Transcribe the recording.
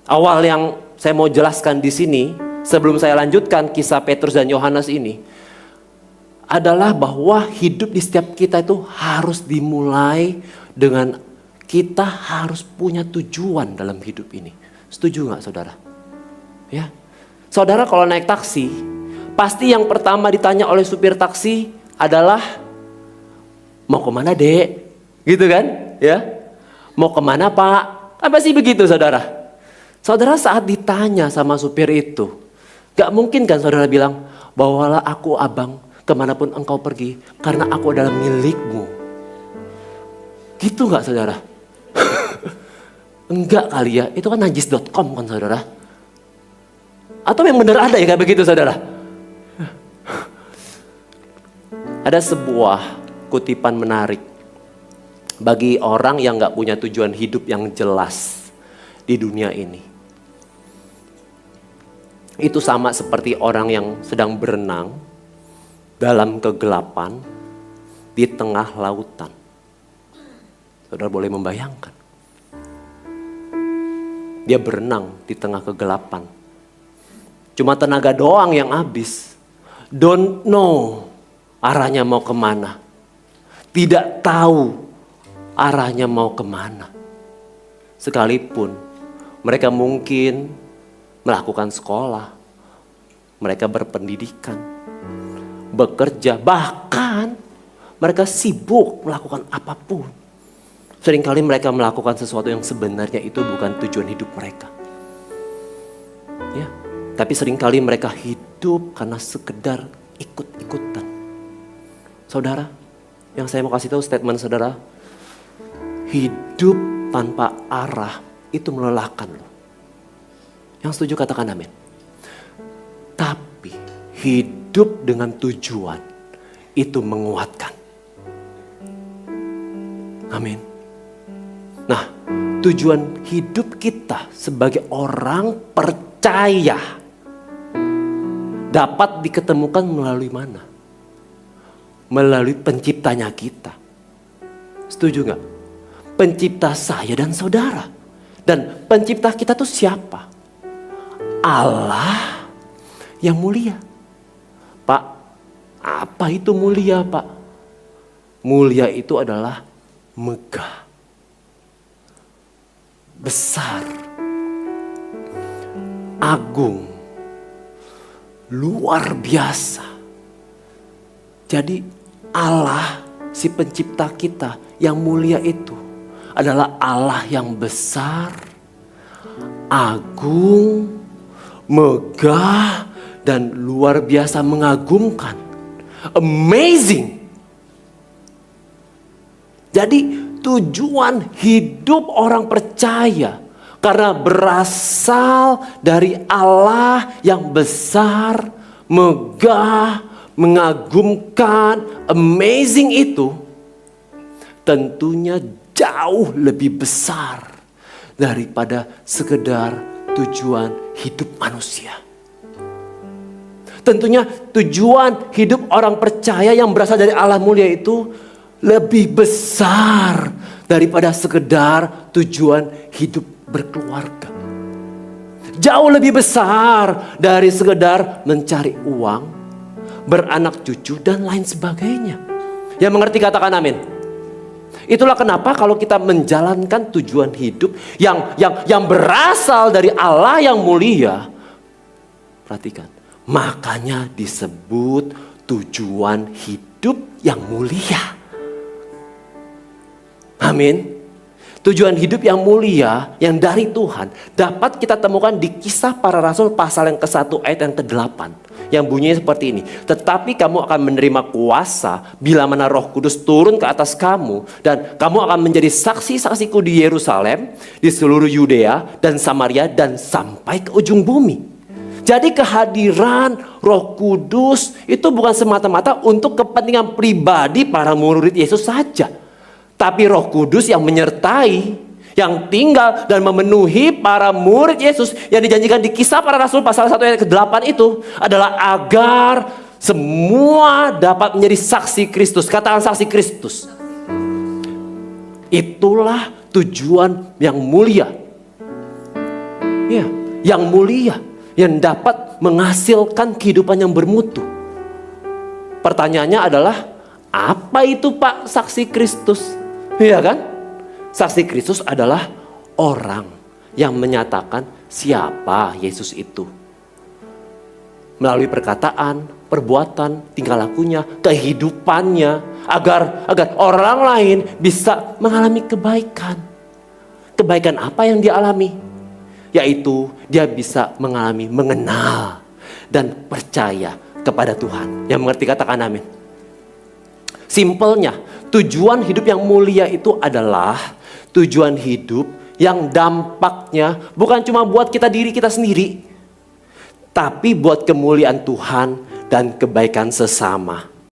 Awal yang saya mau jelaskan di sini, sebelum saya lanjutkan kisah Petrus dan Yohanes ini, adalah bahwa hidup di setiap kita itu harus dimulai dengan kita harus punya tujuan dalam hidup ini. Setuju nggak saudara? Ya, saudara kalau naik taksi, pasti yang pertama ditanya oleh supir taksi adalah, mau kemana dek? Gitu kan? Ya, mau kemana pak? Apa sih begitu saudara? Saudara saat ditanya sama supir itu, gak mungkin kan saudara bilang, bawalah aku abang kemanapun engkau pergi, karena aku adalah milikmu. Gitu gak saudara? Enggak kali ya, itu kan najis.com kan saudara? Atau yang benar ada ya kayak begitu saudara? Ada sebuah kutipan menarik bagi orang yang gak punya tujuan hidup yang jelas di dunia ini. Itu sama seperti orang yang sedang berenang dalam kegelapan di tengah lautan. Saudara boleh membayangkan. Dia berenang di tengah kegelapan. Cuma tenaga doang yang habis. Don't know arahnya mau kemana. Tidak tahu arahnya mau kemana. Sekalipun mereka mungkin melakukan sekolah, mereka berpendidikan, bekerja, bahkan mereka sibuk melakukan apapun. Seringkali mereka melakukan sesuatu yang sebenarnya itu bukan tujuan hidup mereka. Ya, tapi seringkali mereka hidup karena sekedar ikut-ikutan. Saudara, yang saya mau kasih tahu statement saudara, hidup tanpa arah itu melelahkan loh. Yang setuju katakan amin. Tapi hidup dengan tujuan itu menguatkan. Amin. Nah, tujuan hidup kita sebagai orang percaya dapat diketemukan melalui mana? Melalui penciptanya kita. Setuju gak? Pencipta saya dan saudara. Dan pencipta kita tuh siapa? Allah yang mulia. Pak, apa itu mulia pak? Mulia itu adalah megah, besar, agung, luar biasa. Jadi Allah si pencipta kita yang mulia itu adalah Allah yang besar, agung, megah, dan luar biasa mengagumkan. Amazing. Jadi tujuan hidup orang percaya karena berasal dari Allah yang besar, megah, mengagumkan, amazing itu tentunya jauh lebih besar daripada sekedar tujuan hidup manusia. Tentunya tujuan hidup orang percaya yang berasal dari Allah mulia itu lebih besar daripada sekedar tujuan hidup berkeluarga. Jauh lebih besar dari sekedar mencari uang, beranak cucu dan lain sebagainya. Yang mengerti katakan amin. Itulah kenapa kalau kita menjalankan tujuan hidup yang berasal dari Allah yang mulia, perhatikan, makanya disebut tujuan hidup yang mulia. Amin. Tujuan hidup yang mulia yang dari Tuhan dapat kita temukan di Kisah Para Rasul pasal yang ke-1 ayat yang ke-8. Yang bunyinya seperti ini. Tetapi kamu akan menerima kuasa bila mana Roh Kudus turun ke atas kamu. Dan kamu akan menjadi saksi-saksiku di Yerusalem, di seluruh Yudea dan Samaria dan sampai ke ujung bumi. Jadi kehadiran Roh Kudus itu bukan semata-mata untuk kepentingan pribadi para murid Yesus saja. Tapi Roh Kudus yang menyertai, yang tinggal dan memenuhi para murid Yesus yang dijanjikan di Kisah Para Rasul pasal 1 ayat ke-8 itu adalah agar semua dapat menjadi saksi Kristus. Katakan saksi Kristus. Itulah tujuan yang mulia. Ya, yang mulia, yang dapat menghasilkan kehidupan yang bermutu. Pertanyaannya adalah, apa itu Pak saksi Kristus? Iya kan? Saksi Kristus adalah orang yang menyatakan siapa Yesus itu. Melalui perkataan, perbuatan, tingkah lakunya, kehidupannya, agar orang lain bisa mengalami kebaikan. Kebaikan apa yang dia alami? Yaitu dia bisa mengenal dan percaya kepada Tuhan. Yang mengerti katakan amin. Simpelnya, tujuan hidup yang mulia itu adalah tujuan hidup yang dampaknya bukan cuma buat diri kita sendiri, tapi buat kemuliaan Tuhan dan kebaikan sesama.